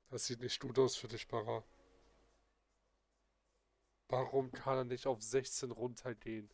Das sieht nicht gut aus für dich, Bara. Warum kann er nicht auf 16 runtergehen?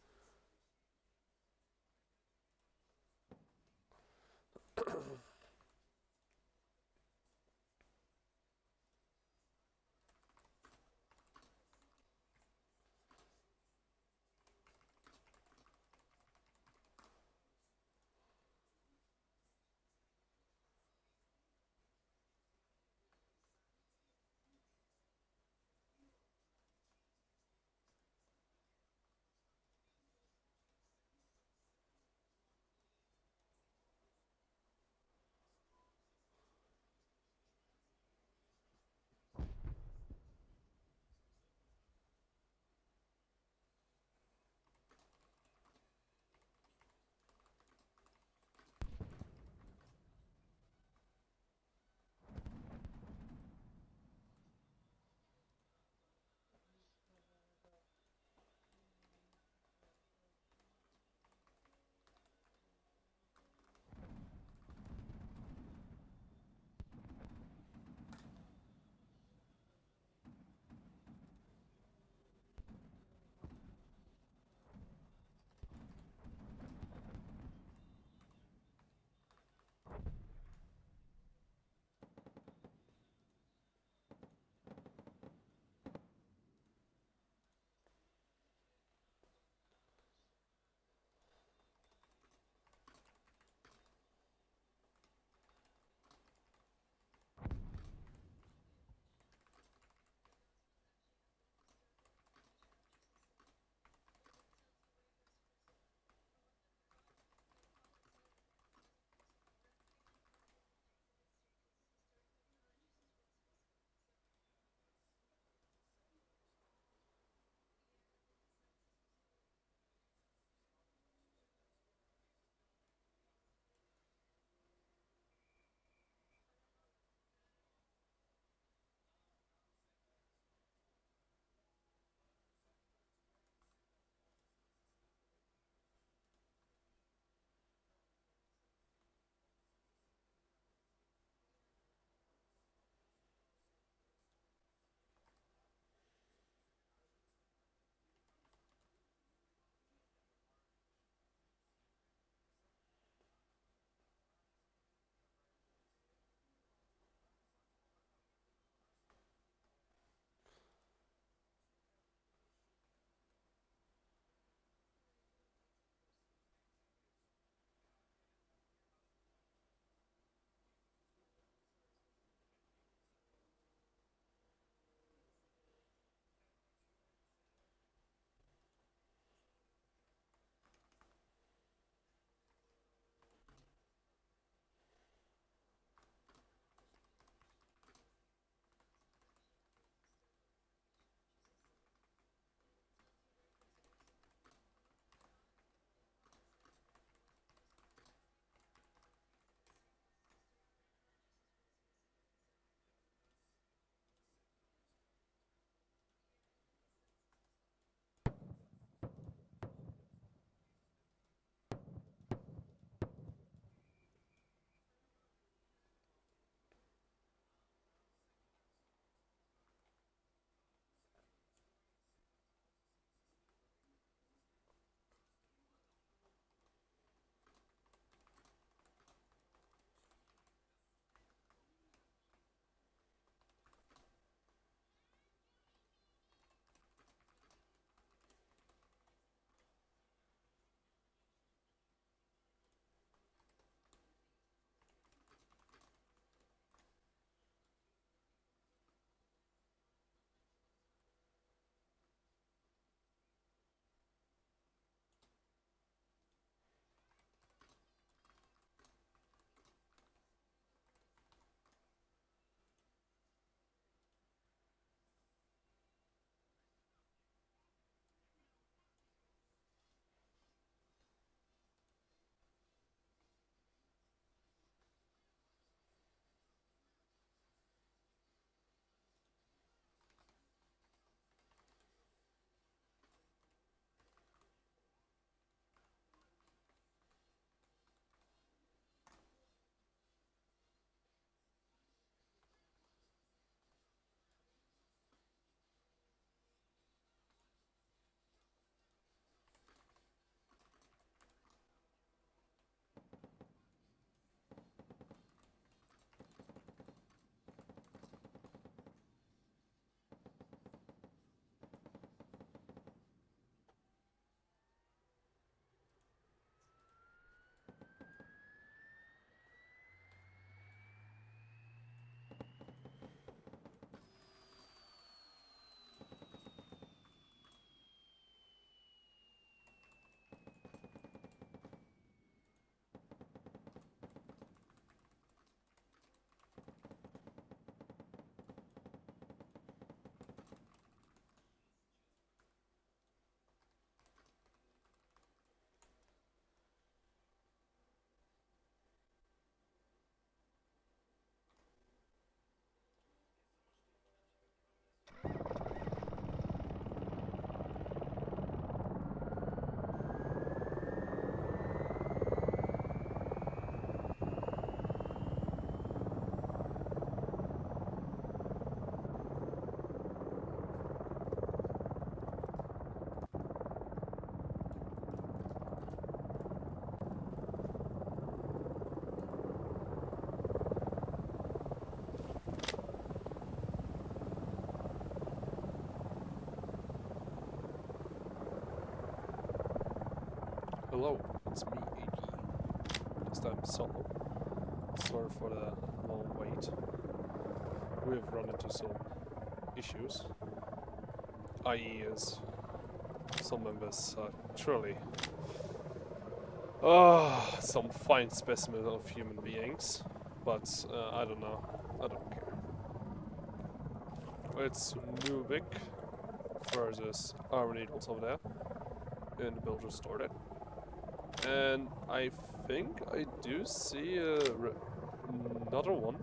Hello, it's me, AD. This time solo. Sorry for the long wait. We have run into some issues. I.e. is some members are truly some fine specimen of human beings. But I don't know. I don't care. It's Noobic versus our needles over there. And the builder stored it. And I think I do see another one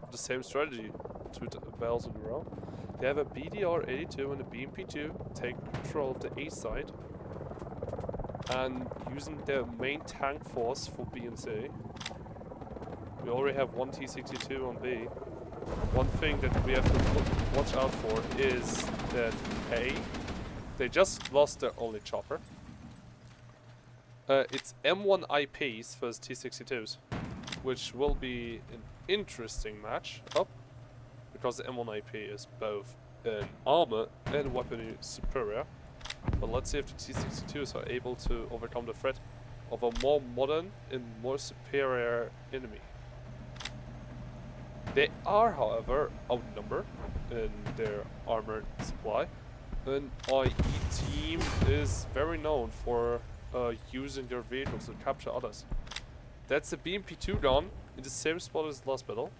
of the same strategy, 2 battles in a row. They have a BDR-82 and a BMP-2 take control of the A side and using their main tank force for B and C. We already have one T-62 on B. One thing that we have to watch out for is that A, they just lost their only chopper. It's M1 IPs versus T-62s, which will be an interesting match up, because the M1 IP is both an armor and weaponry superior. But let's see if the T-62s are able to overcome the threat of a more modern and more superior enemy. They are, however, outnumbered in their armored supply. An IE team is very known for using their vehicles to capture others. That's the BMP-2 gun in the same spot as the last battle,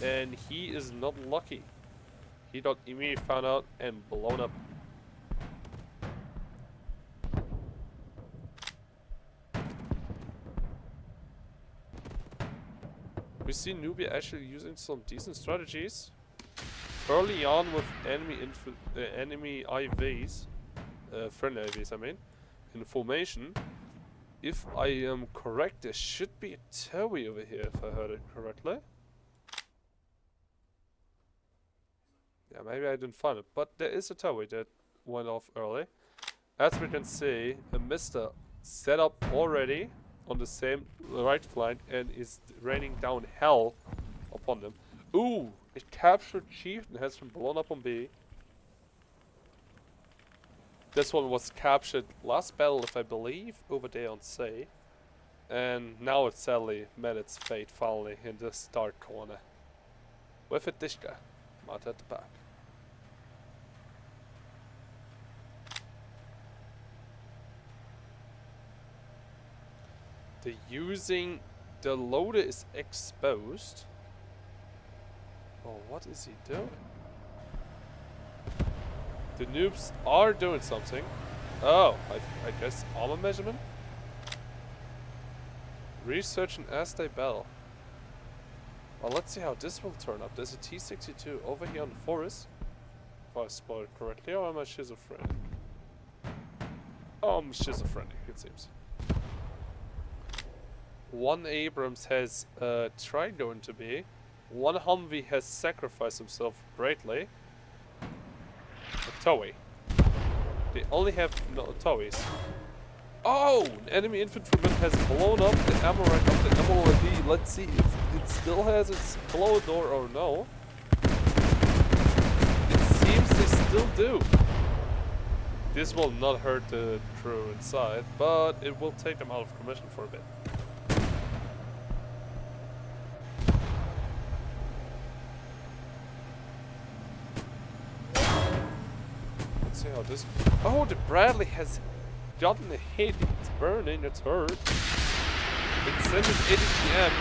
and he is not lucky. He got immediately found out and blown up. We see Noobic actually using some decent strategies early on with enemy IVs, friendly IVs I mean, in formation. If I am correct, there should be a TOWIE over here, if I heard it correctly. Yeah, maybe I didn't find it, but there is a TOWIE that went off early. As we can see, a Mister set up already on the same right flank and is raining down hell upon them. Ooh, it captured Chieftain, has been blown up on B. This one was captured last battle, if I believe, over there on C. And now it sadly met its fate finally in this dark corner. With a Dishka, right at the back. The loader is exposed. Oh, what is he doing? The noobs are doing something. Oh, I guess armor measurement? Research and as they battle. Well, let's see how this will turn up. There's a T-62 over here on the forest. If I spotted correctly, or am I schizophrenic? Oh, I'm schizophrenic, it seems. One Abrams has tried going to be. One Humvee has sacrificed himself greatly. A TOWIE. They only have no TOWIEs. Oh! An enemy infantryman has blown up the ammo rack of the MLRD. Let's see if it still has its blow door or no. It seems they still do. This will not hurt the crew inside, but it will take them out of commission for a bit. See how this... Oh, the Bradley has gotten a hit. It's burning, it's hurt. It sent its ADPM.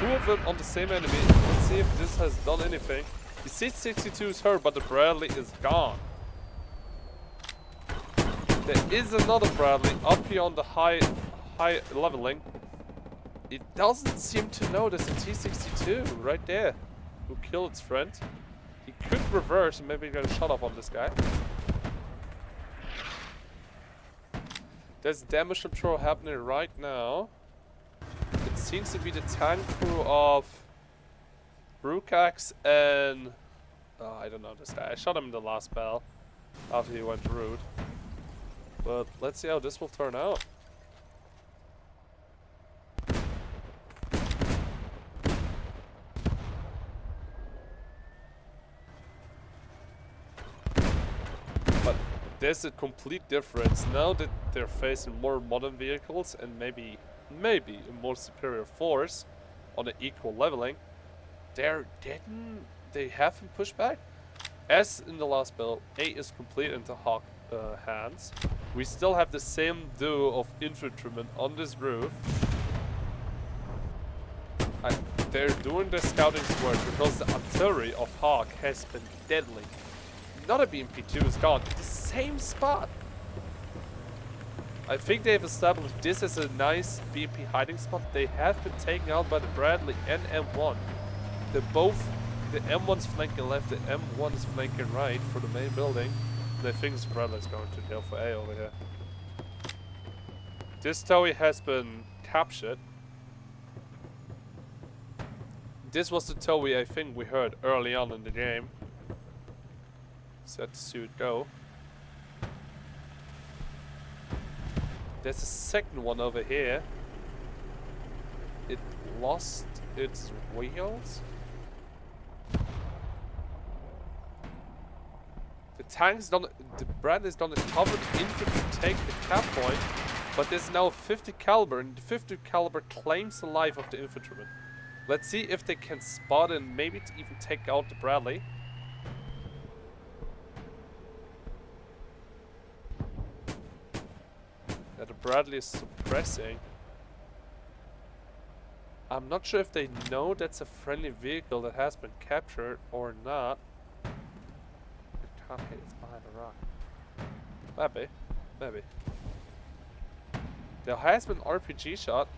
2 of them on the same enemy. Let's see if this has done anything. The C-62 is hurt, but the Bradley is gone. There is another Bradley up here on the high leveling. It doesn't seem to know there's a T-62 right there who killed its friend. He could reverse and maybe get a shot off on this guy. There's damage control happening right now. It seems to be the tank crew of Brukax and... Oh, I don't know this guy. I shot him in the last battle after he went rude. But let's see how this will turn out. But there's a complete difference now that they're facing more modern vehicles and maybe a more superior force on an equal leveling. They haven't pushed back. As in the last build, A is complete into Hawk hands. We still have the same duo of infantrymen on this roof. They're doing their scouting work because the artillery of Hawk has been deadly. Another BMP-2 is gone at the same spot. I think they've established this as a nice BMP hiding spot. They have been taken out by the Bradley and M1. The M1's flanking left, the M1 is flanking right for the main building. And I think the Bradley's going to go for A over here. This tower has been captured. This was the tower I think we heard early on in the game. Set the suit go. There's a second one over here. It lost its wheels. The tank's done. The Bradley's done a covered infantry take the cap point, but there's now a 50 caliber, and the 50 caliber claims the life of the infantryman. Let's see if they can spot and maybe to even take out the Bradley. Yeah, the Bradley is suppressing. I'm not sure if they know that's a friendly vehicle that has been captured or not. I can't hit it behind a rock. Maybe. There has been RPG shot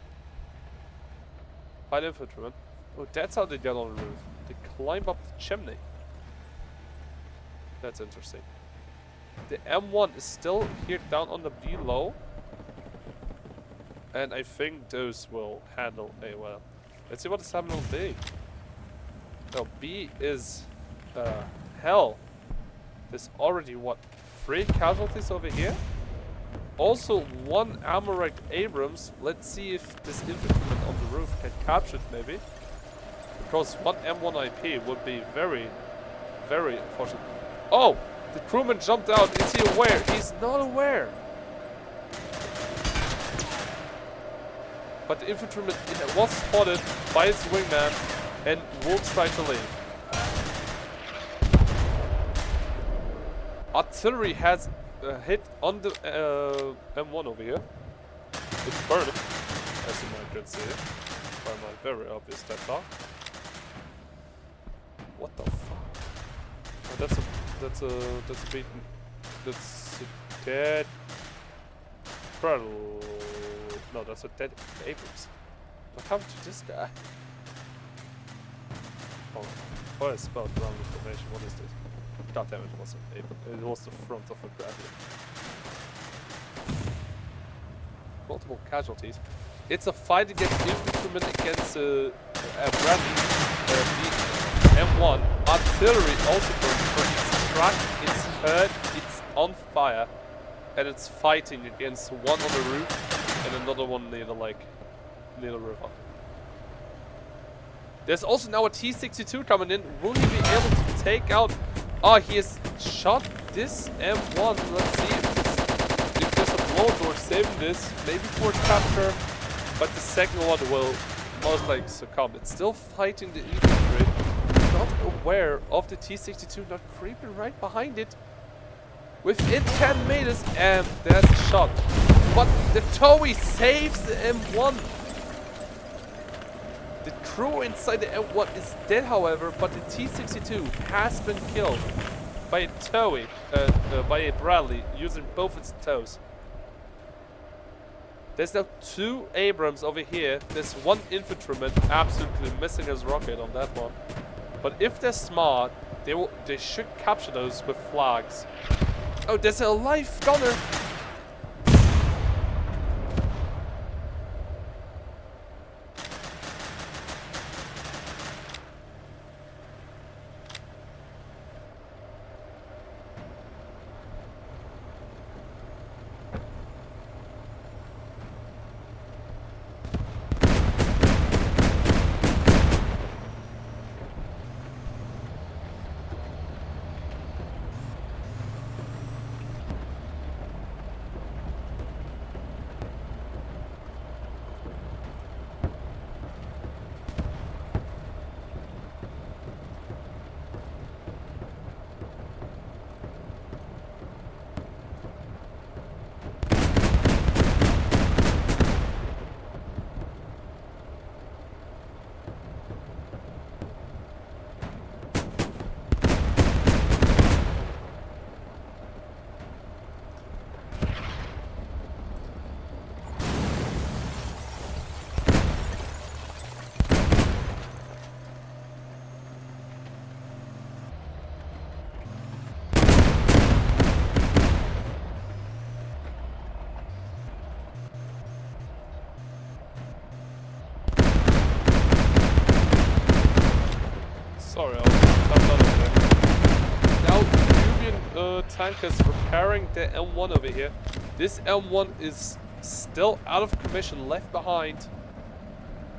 by the infantryman. Oh, that's how they get on the roof. They climb up the chimney. That's interesting. The M1 is still here down on the below. And I think those will handle A well. Let's see what is happening on B. No, B is hell. There's already what? 3 casualties over here? Also 1 Amorite Abrams. Let's see if this infantryman on the roof can capture it maybe. Because 1 M1 IP would be very, very unfortunate. Oh! The crewman jumped out. Is he aware? He's not aware. But the infantryman was spotted by his wingman and Wolves tried to leave. Artillery has hit on the M1 over here. It's burning, as you might can see by my very obvious step talk. What the fuck? Oh, that's a beaten. That's a dead Predator. No, that's a dead Abrams. What happened to this guy? Oh, I spelled wrong information. What is this? God damn it, it wasn't Abrams. It was the front of a Bradley. Multiple casualties. It's a fight against infantrymen against Bradley. The M1 artillery also burns, but it's struck, it's hurt, it's on fire, and it's fighting against one on the roof and another one near the lake, near the river. There's also now a T-62 coming in. Will he be able to take out? Oh, he has shot this M1. Let's see if there's a blow door saving this, maybe for capture, but the second one will most likely succumb. It's still fighting the infantry. Not aware of the T-62 not creeping right behind it. Within 10 meters, and there's a shot. But the Toei saves the M1. The crew inside the M1 is dead, however, but the T-62 has been killed by a Toei, by a Bradley, using both its toes. There's now 2 Abrams over here. There's 1 infantryman absolutely missing his rocket on that one. But if they're smart, they should capture those with flags. Oh, there's a live gunner. Sorry, I'm done with it. Now, Nubian tank is repairing the M1 over here. This M1 is still out of commission, left behind,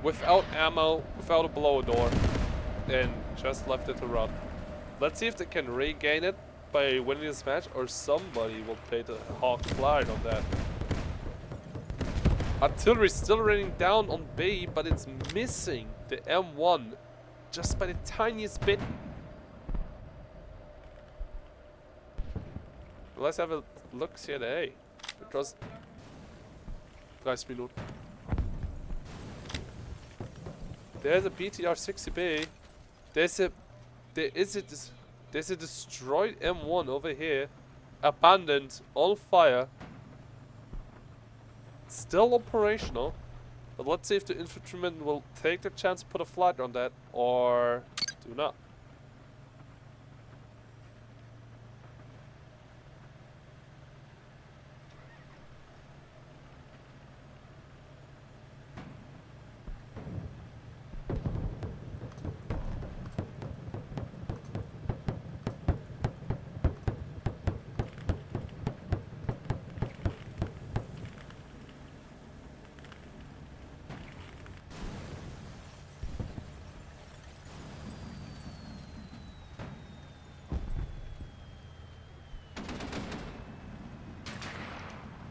without ammo, without a blower door, and just left it to run. Let's see if they can regain it by winning this match, or somebody will pay the hawk flag on that. Artillery still raining down on B, but it's missing the M1 just by the tiniest bit. Let's have a look see at A, because 30 Minuten. There's a BTR 60B. There's a destroyed M1 over here, abandoned, on fire. Still operational, but let's see if the infantrymen will take the chance to put a flag on that or do not.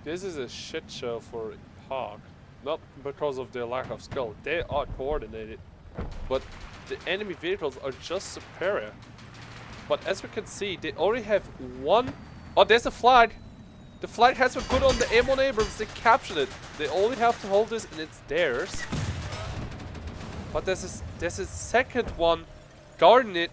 This is a shit show for Hawk. Not because of their lack of skill. They are coordinated. But the enemy vehicles are just superior. But as we can see, they already have one... Oh, there's a flag! The flag has been put on the M1 Abrams. They captured it. They only have to hold this and it's theirs. But there's a second one guarding it.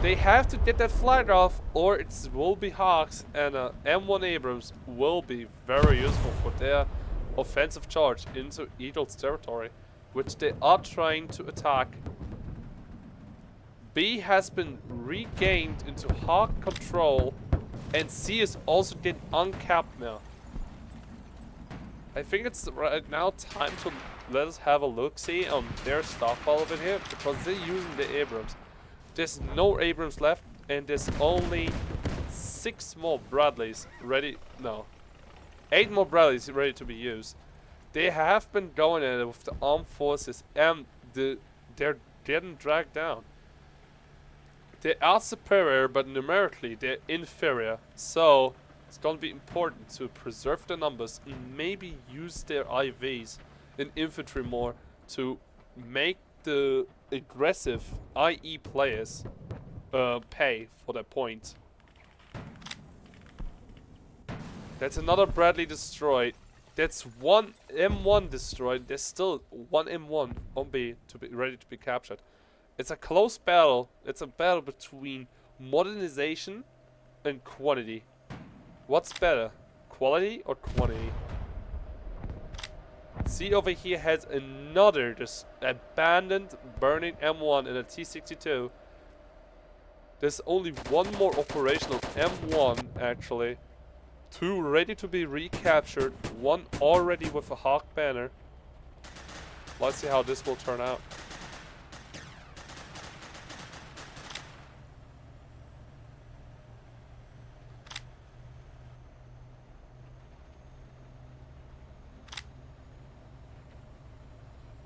They have to get that flag off, or it will be Hawks, and M1 Abrams will be very useful for their offensive charge into Eagle's territory, which they are trying to attack. B has been regained into Hawk control, and C is also getting uncapped now. I think it's right now time to let us have a look-see on their stockpile over here, because they're using the Abrams. There's no Abrams left, and there's only 6 more Bradleys ready. No, 8 more Bradleys ready to be used. They have been going at it with the armed forces, and they're getting dragged down. They are superior, but numerically they're inferior. So it's going to be important to preserve the numbers and maybe use their IVs and infantry more to make the aggressive IE players pay for their points. That's another Bradley destroyed. That's one M1 destroyed. There's still one M1 on B to be ready to be captured. It's a close battle. It's a battle between modernization and quantity. What's better, quality or quantity? C over here has another just abandoned burning M1 and a T62. There's only one more operational M1 actually. 2 ready to be recaptured, 1 already with a Hawk banner. Let's see how this will turn out.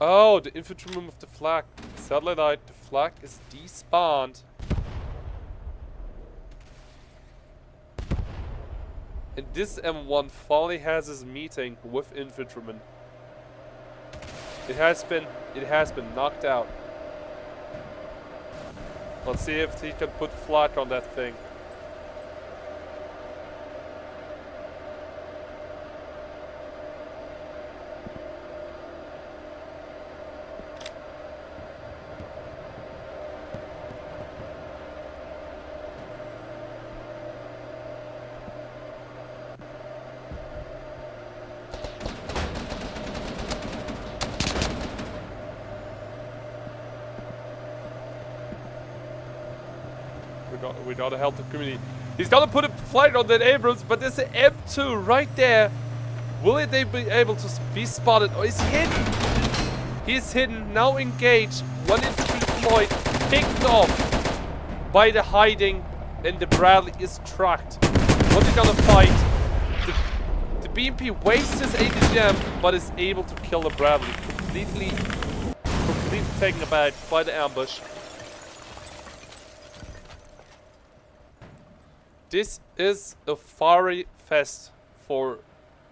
Oh, the infantryman with the flag. Satellite, the flag is despawned. And this M1 finally has his meeting with infantrymen. It has been knocked out. Let's see if he can put flag on that thing. We gotta help the community. He's gonna put a flag on that Abrams, but there's an M2 right there. Will they be able to be spotted? Oh, he's hit! He's hidden, now engaged. One infantry deployed, picked off by the hiding, and the Bradley is tracked. What are gonna fight? The BMP wastes his ADGM, but is able to kill the Bradley. Completely taken aback by the ambush. This is a fiery fest for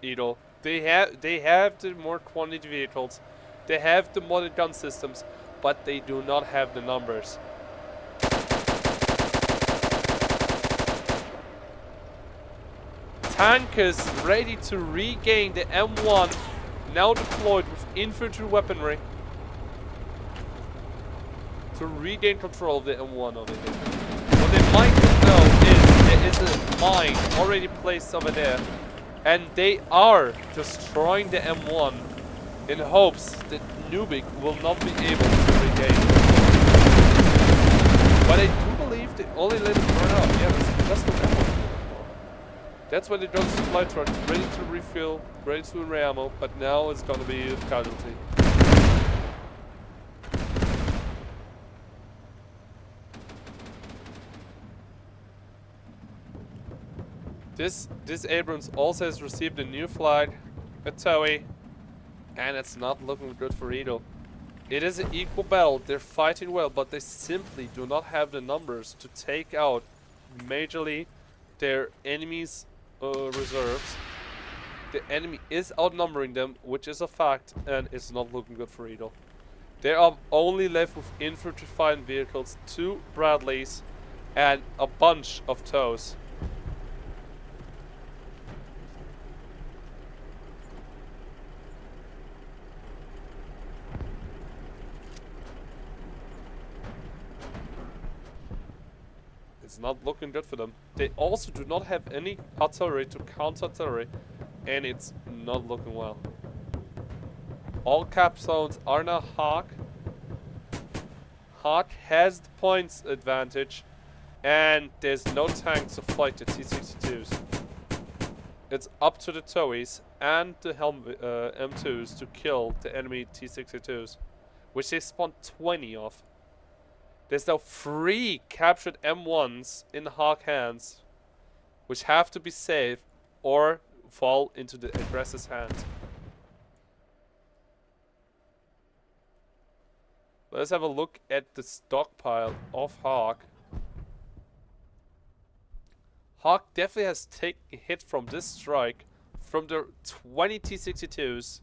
Edo. They have the more quantity vehicles, they have the modern gun systems, but they do not have the numbers. Tankers ready to regain the M1, now deployed with infantry weaponry to regain control of the M1 over here. What they might not know is there is a mine already placed over there, and they are destroying the M1 in hopes that Noobic will not be able to regain. But I do believe they only let it burn out. Yeah, that's just the ammo. That's when they got the supply truck ready to refill, ready to re-ammo, but now it's gonna be a casualty. This Abrams also has received a new flag, a TOE, and it's not looking good for Edo. It is an equal battle, they're fighting well, but they simply do not have the numbers to take out majorly their enemies' reserves. The enemy is outnumbering them, which is a fact, and it's not looking good for Edo. They are only left with infantry fighting vehicles, 2 Bradleys, and a bunch of TOWs. It's not looking good for them. They also do not have any artillery to counter artillery, and it's not looking well. All cap zones are now Hawk. Hawk has the points advantage, and there's no tanks to fight the T-62s. It's up to the TOWs and the M2s to kill the enemy T-62s, which they spawned 20 of. There's now 3 captured M1s in Hawk hands, which have to be saved or fall into the aggressor's hands. Let's have a look at the stockpile of Hawk. Hawk definitely has taken a hit from this strike. From the 20 T-62s,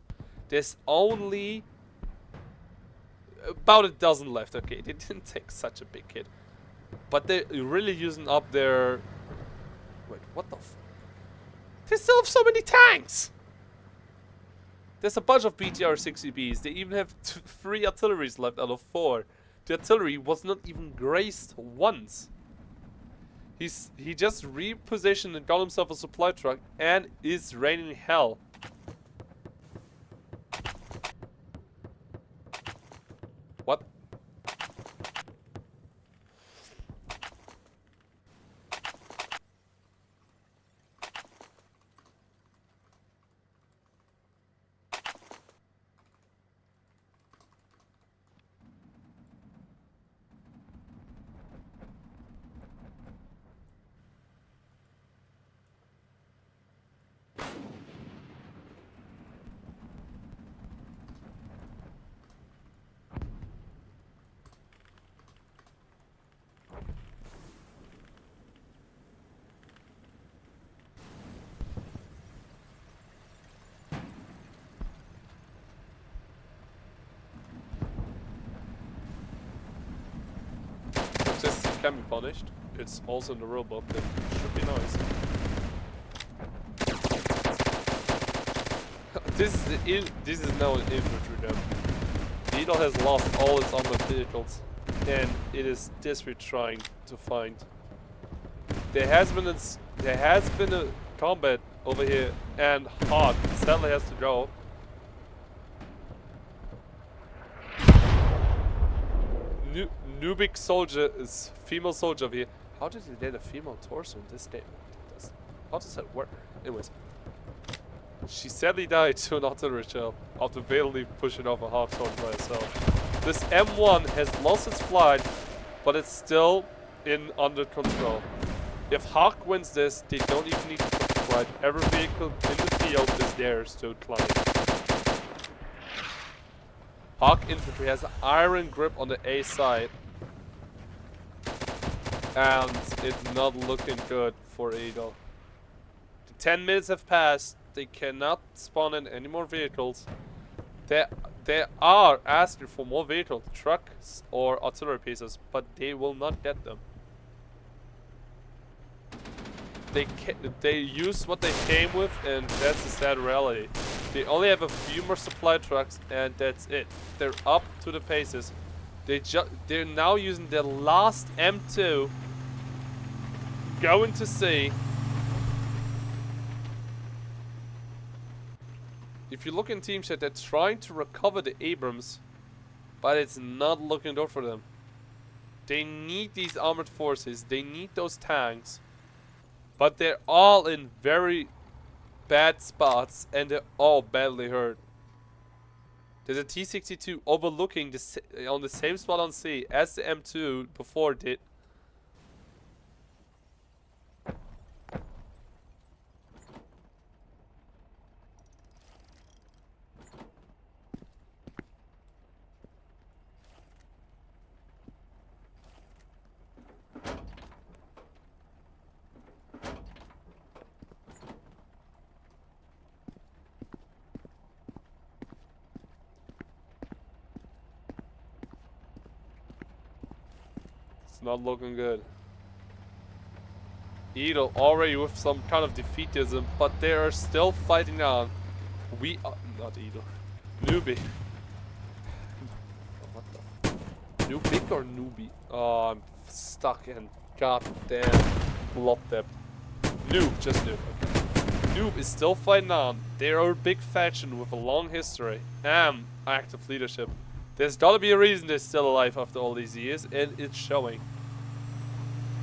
there's only about a dozen left. Okay, they didn't take such a big hit, but they're really using up their... Wait, what the they still have so many tanks! There's a bunch of BTR-60Bs. They even have 3 artilleries left out of 4. The artillery was not even graced once. He just repositioned and got himself a supply truck and is raining hell. What? Can be punished. It's also in the rulebook. That should be nice. This is now an infantry dump. Needle has lost all its armored vehicles, and it is desperately trying to find. There has been a combat over here, and Hawk sadly has to go. Noobic soldier is female soldier over here. How did he get a female torso in this game? How does that work? Anyways. She sadly died to an artillery shell after vainly pushing off a Hawk torch by herself. This M1 has lost its flight, but it's still under control. If Hawk wins this, they don't even need to push the flight. Every vehicle in the field is theirs to claim. Hawk infantry has an iron grip on the A side. And it's not looking good for Eagle. The 10 minutes have passed. They cannot spawn in any more vehicles. They are asking for more vehicles, trucks or artillery pieces, but they will not get them. They use what they came with, and that's the sad reality. They only have a few more supply trucks, and that's it. They're up to the paces. They're now using their last M2, going to sea. If you look in team chat, they're trying to recover the Abrams, but it's not looking good for them. They need these armored forces. They need those tanks. But they're all in very bad spots, and they're all badly hurt. There's a T-62 overlooking on the same spot on sea as the M2 before did. It's not looking good. Edel already with some kind of defeatism, but they are still fighting on. We are not Edel. Noobic. What the? Noobic or Noobi? Oh, I'm stuck in goddamn blood depth. Noob, just Noob. Okay. Noob is still fighting on. They are a big faction with a long history and active leadership. There's gotta be a reason they're still alive after all these years, and it's showing.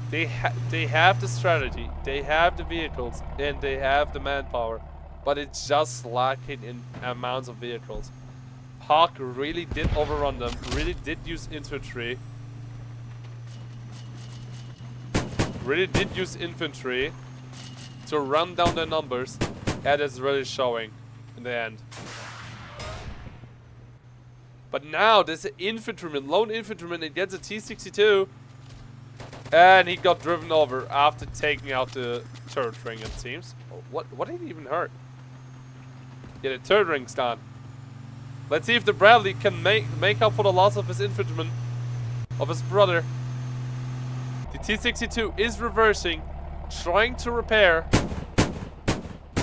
They have the strategy, they have the vehicles, and they have the manpower, but it's just lacking in amounts of vehicles. Hawk really did overrun them, really did use infantry. Really did use infantry to run down their numbers, and it's really showing in the end. But now there's an infantryman, lone infantryman against a T-62. And he got driven over after taking out the turret ring, it seems. What did he even hurt? Yeah, the turret ring's gone. Let's see if the Bradley can make up for the loss of his infantryman, of his brother. The T-62 is reversing, trying to repair.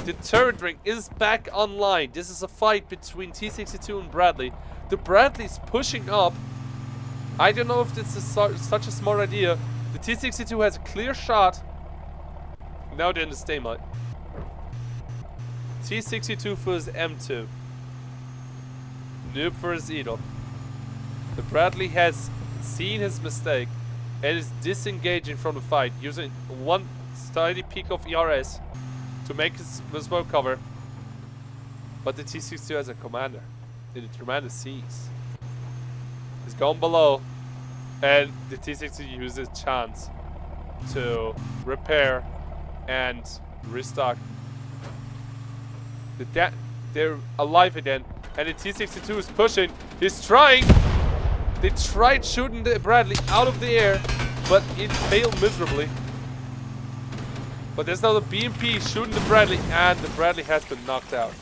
The turret ring is back online. This is a fight between T-62 and Bradley. The Bradley's pushing up. I don't know if this is such a smart idea. The T-62 has a clear shot. Now they're in the stalemate. T-62 for his M2. Noob for his Edel. The Bradley has seen his mistake and is disengaging from the fight, using one tiny peak of ERS to make his smoke cover. But the T-62 has a commander. And the commander sees. He's gone below. And the T-62 uses chance to repair and restock. They're alive again. And the T-62 is pushing. He's trying. They tried shooting the Bradley out of the air, but it failed miserably. But there's now the BMP shooting the Bradley, and the Bradley has been knocked out.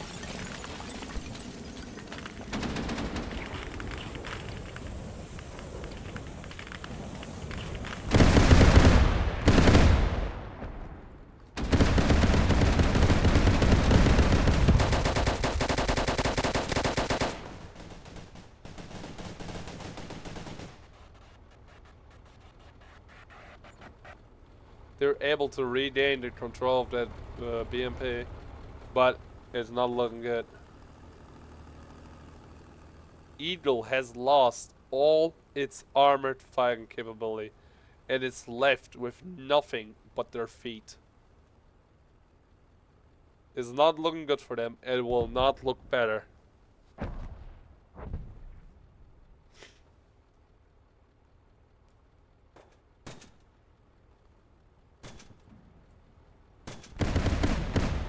They're able to regain the control of that BMP, but it's not looking good. Eagle has lost all its armored fighting capability, and it's left with nothing but their feet. is not looking good for them. It will not look better.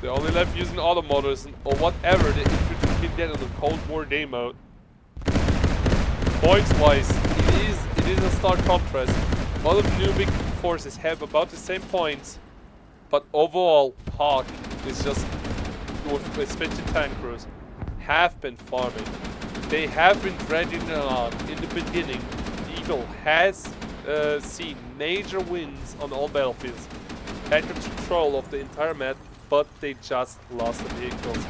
They're only left using automotors or whatever the infantry can get in the Cold War day mode. Points wise, it is a stark contrast. All of the Noobic forces have about the same points, but overall, Hawk is just, especially tank crews, have been farming. They have been dragging it on. In the beginning, Eagle has seen major wins on all battlefields, had control of the entire map, but they just lost the vehicles,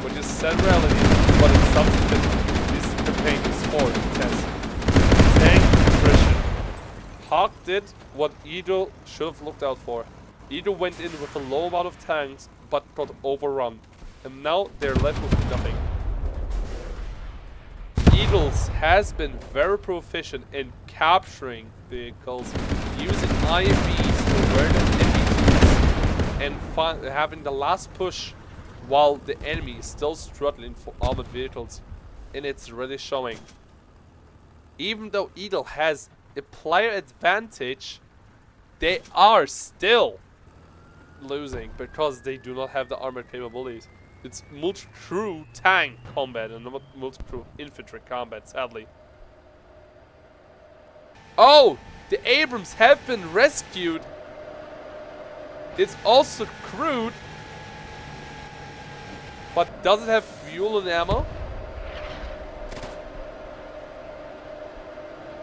which is sad reality, but it's something that this campaign is for to test. Tank attrition. Hawk did what Edo should have looked out for. Edo went in with a low amount of tanks, but got overrun, and now they're left with nothing. Eagles has been very proficient in capturing vehicles, using IMBs to wear the and having the last push while the enemy is still struggling for armored vehicles, and it's really showing. Even though Eagle has a player advantage, they are still losing because they do not have the armored capabilities. It's multi-crew tank combat and not multi-crew infantry combat, sadly. Oh! The Abrams have been rescued! It's also crewed, but does it have fuel and ammo?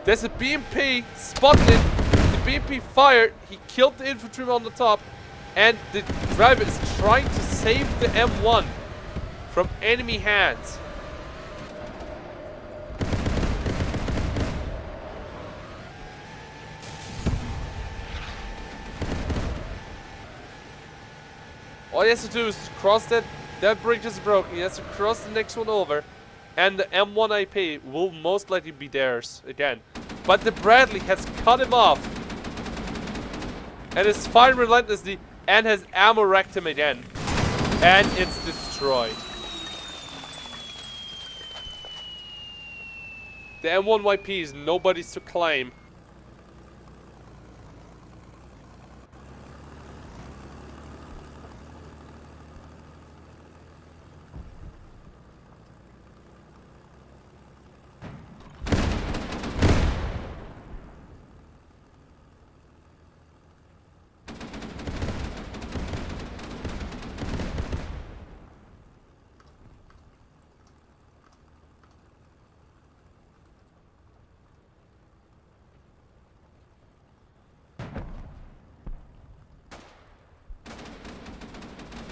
There's a BMP spotted. The BMP fired. He killed the infantryman on the top, and the driver is trying to save the M1 from enemy hands. All he has to do is cross that bridge is broken. He has to cross the next one over, and the M1 IP will most likely be theirs again. But the Bradley has cut him off, and is firing relentlessly, and has ammo wrecked him again, and it's destroyed. The M1 YP is nobody's to claim.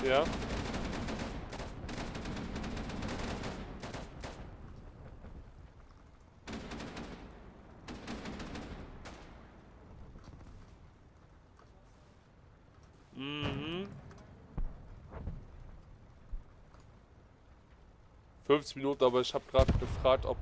Ja. Mhm. 15 Minuten, aber ich habe gerade gefragt, ob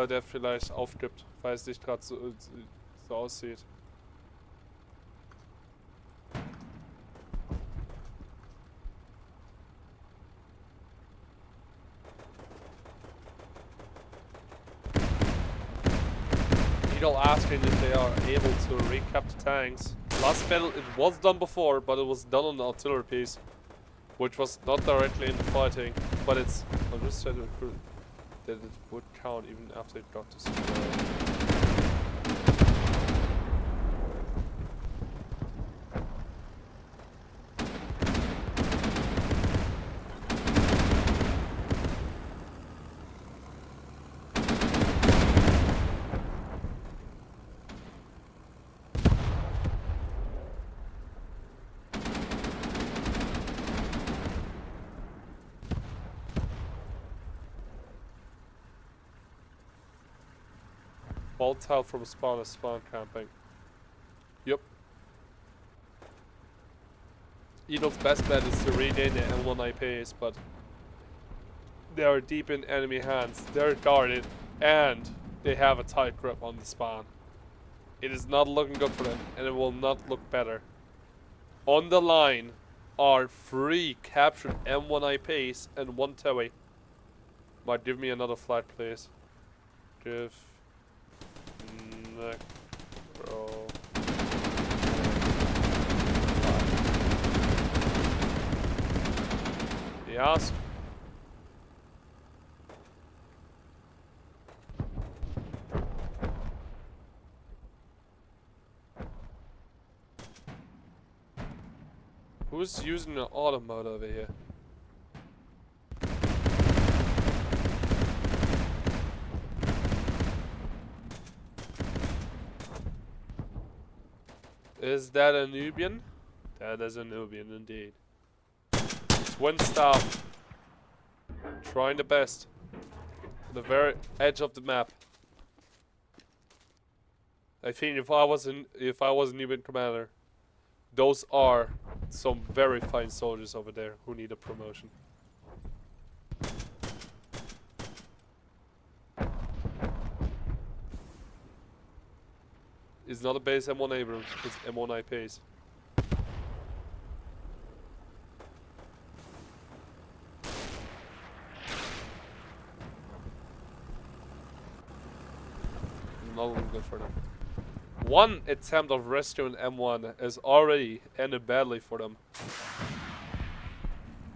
der vielleicht aufgibt, weil es nicht gerade so aussieht. Eagle asking if they are able to recap the tanks. Last battle it was done before, but it was done on the artillery piece, which was not directly in the fighting, but it's, I'm just trying to recruit that it would count even after it got to Volatile from spawn to spawn camping. Yep. Eagle's best bet is to regain the M1 IPs, but they are deep in enemy hands. They're guarded, and they have a tight grip on the spawn. It is not looking good for them, and it will not look better. On the line are 3 captured M1 IPs and 1 TOWIE. Might give me another flag, please. Give necro. Yes. Who's using the auto mode over here? Is that a Nubian? That is a Nubian indeed. Twin staff. Trying the best. On the very edge of the map. I think if I was a Nubian commander, those are some very fine soldiers over there who need a promotion. It's not a base M1 Abrams, it's M1 IPs. Not looking good for them. One attempt of rescuing M1 has already ended badly for them.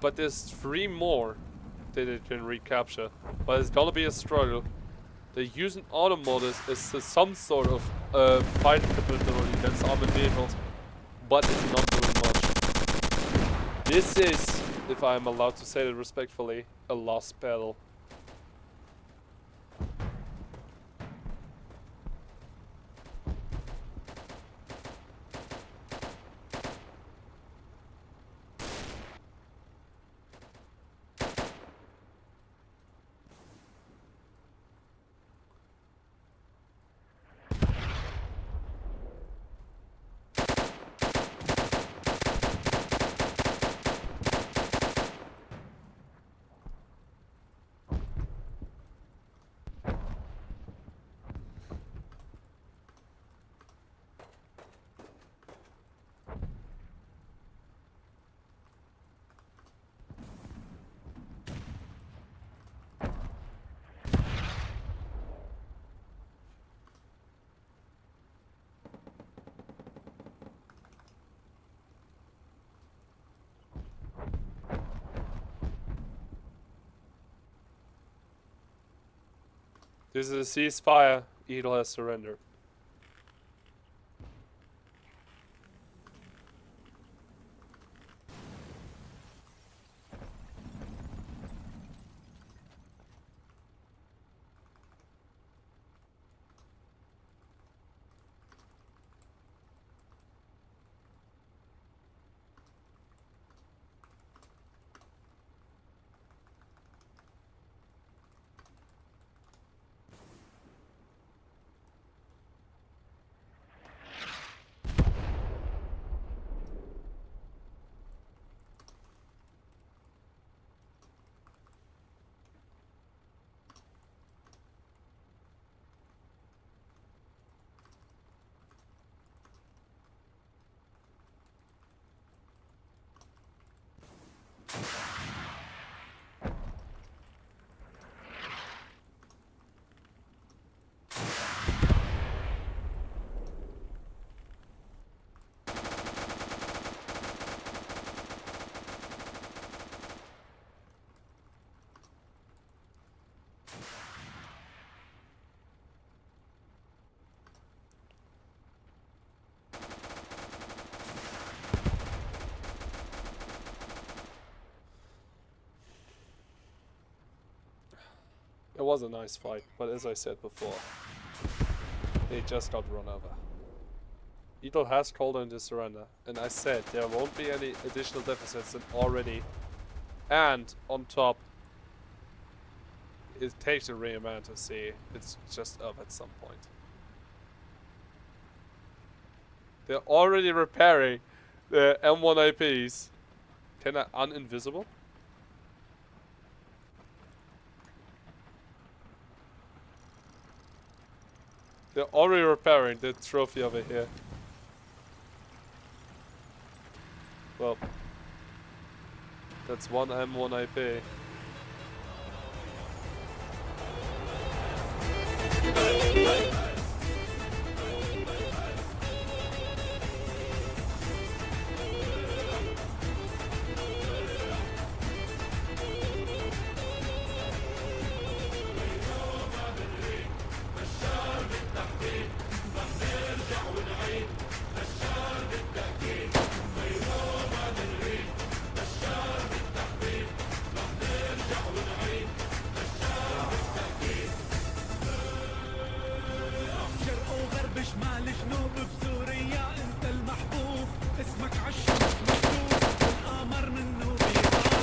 But there's 3 more that they can recapture. But it's gonna be a struggle. They're using auto mode as some sort of fighting capability against armored vehicles, but it's not doing much. This is, if I'm allowed to say it respectfully, a lost battle. This is a ceasefire. Eagle has surrendered. It was a nice fight, but as I said before, they just got run over. Eagle has called in to surrender, and I said there won't be any additional deficits than already. And on top, it takes a reamount to see it's just up at some point. They're already repairing the M1 IPs. Can I uninvisible? They're already repairing the trophy over here. Well, that's one M1 IP. شرق وغرب شمال جنوب بسوريا انت المحبوب اسمك عالشمس مكتوب القمر منه بيغار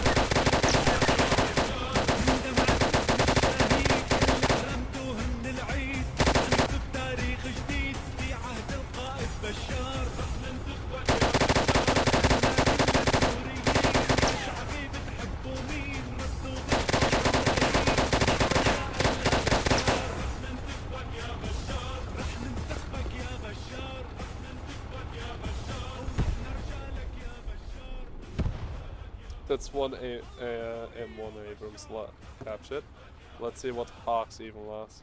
من دمعة اسم الشهيد اللي حرمتوه من العيد نكتب تاريخ جديد في عهد القائد بشار رح ننتخبك يا بشار احنا كل السوريين شعبي بتحبوا مين ردوا That's one M1 Abrams captured. Let's see what Hawks even was.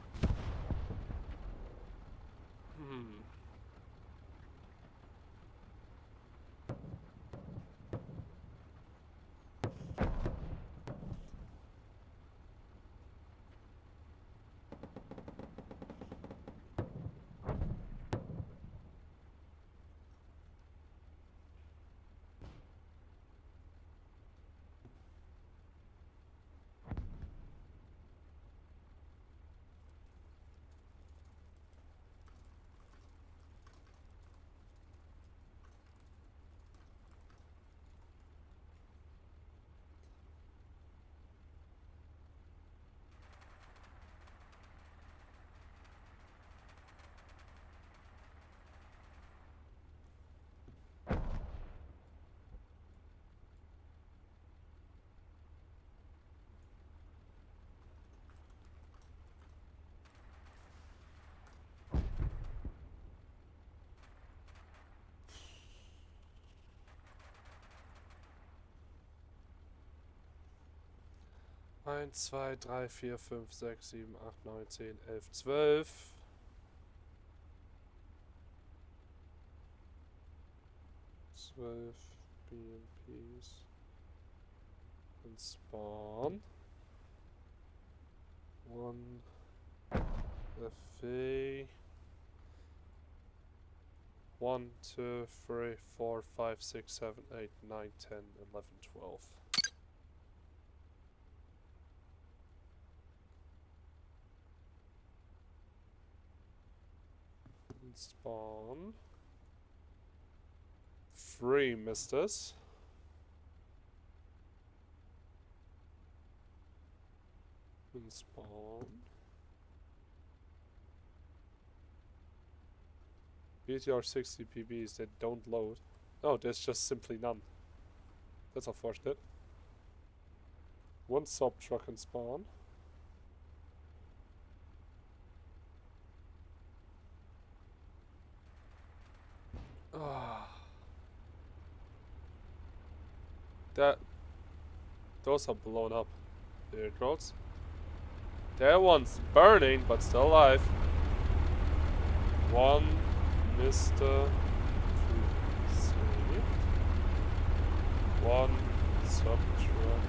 Eins, zwei, drei, vier, fünf, sechs, sieben, acht, neun, 10, 11, 12. 12 BMPs and spawn. One FV. 1, 2, 3, 4, 5, 6, 7, 8, 9, 10, 11, 12. And spawn. 3 misters. And spawn. BTR 60 PBs that don't load. Oh, there's just simply none. That's unfortunate. 1 sub truck and spawn. Those are blown up. The aircrafts. That one's burning, but still alive. 1 Mr. Saved. 1 sub truck.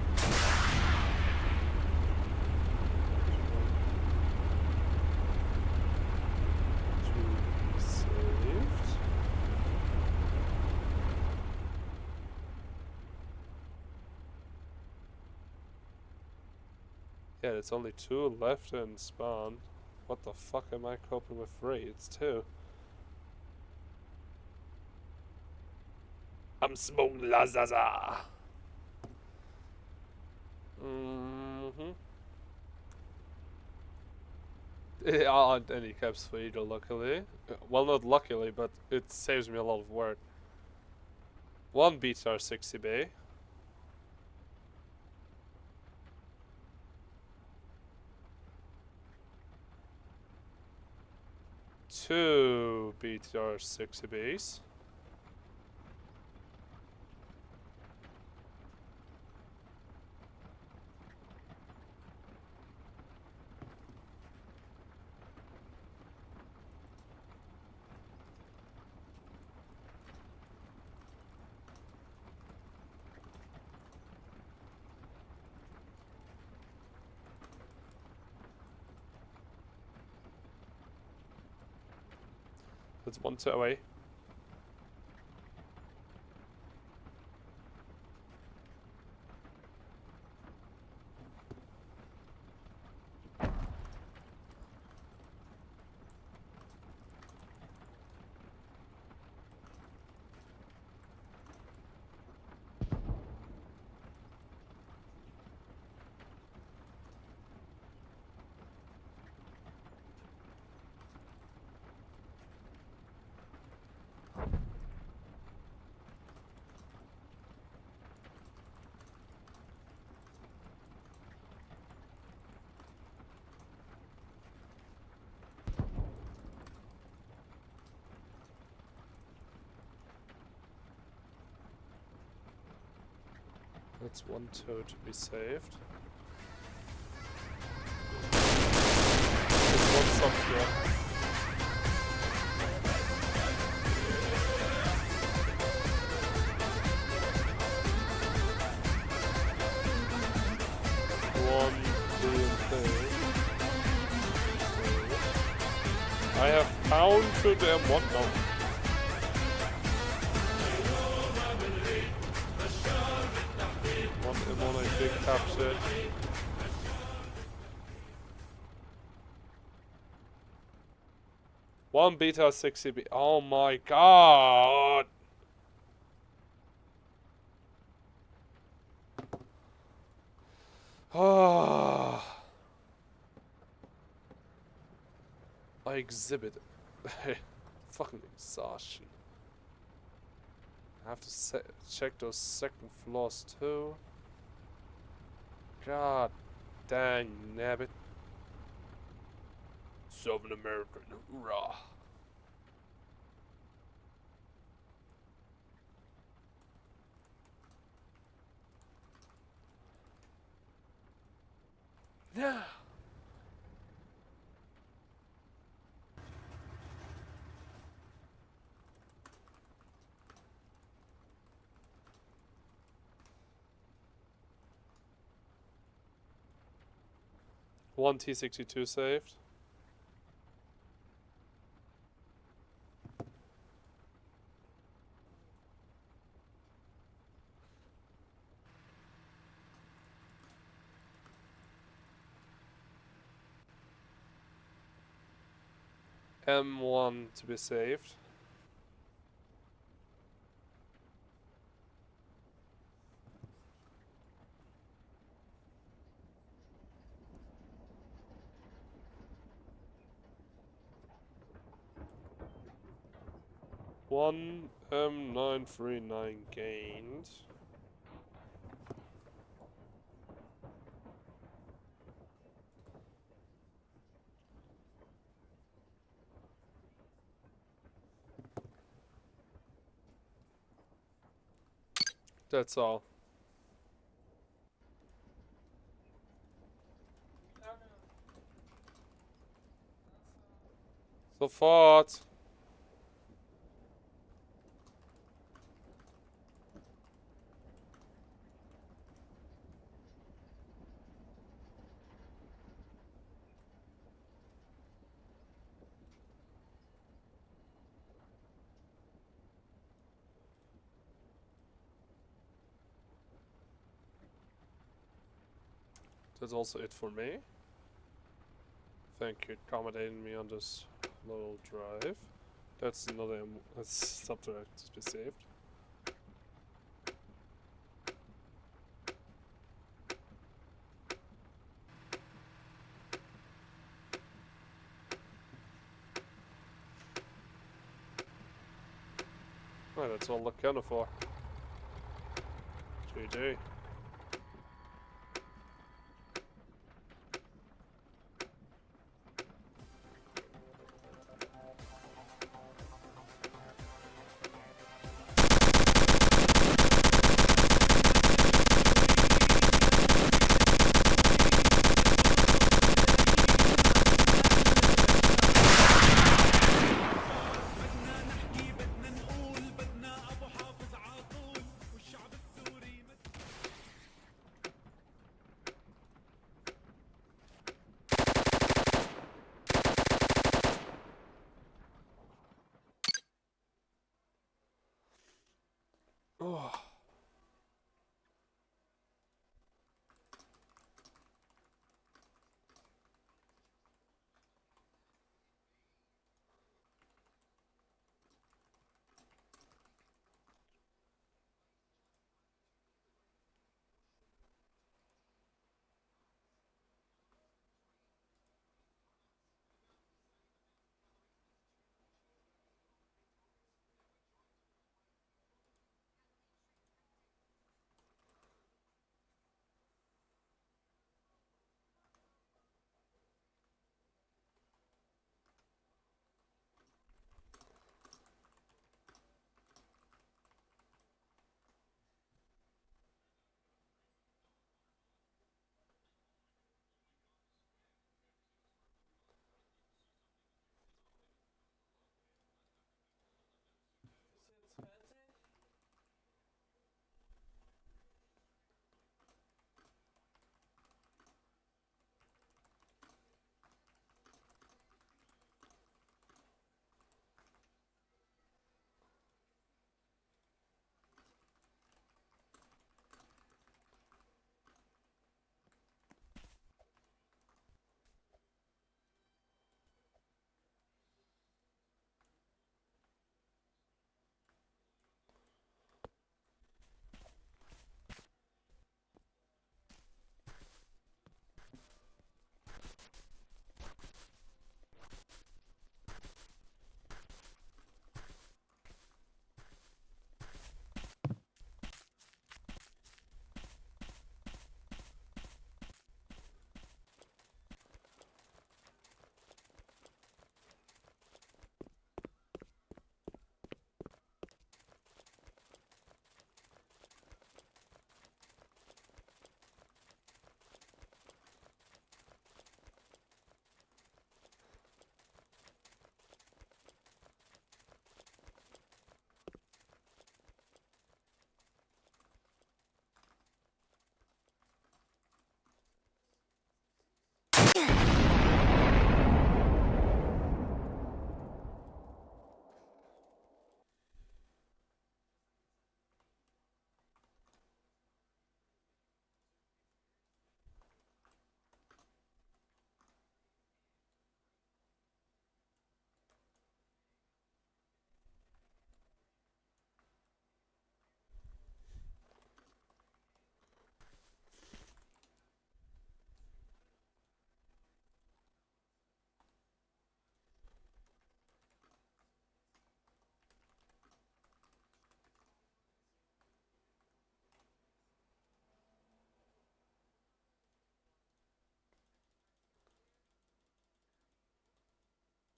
Yeah, there's only 2 left in spawn. What the fuck am I coping with 3? It's 2. I'm smoking La Zaza. There aren't any caps for either, luckily. Well, not luckily, but it saves me a lot of work. One BTR 60B. Two BTR 60Bs. That's one to away. That's one toe to be saved. There's one sub here. One, two, and three. I have counted them. What now? One I think captured. One beta 60B. Oh my god! Ah. I exhibit fucking exhaustion. I have to check those second floors too. God dang nabbit. Southern American, hoorah. Yeah. One T62 saved. M1 to be saved. One M939 gained. That's all. Sofort. That's also it for me. Thank you accommodating me on this little drive. That's another that's subtract to be saved. Right, that's all I'm looking for. GG.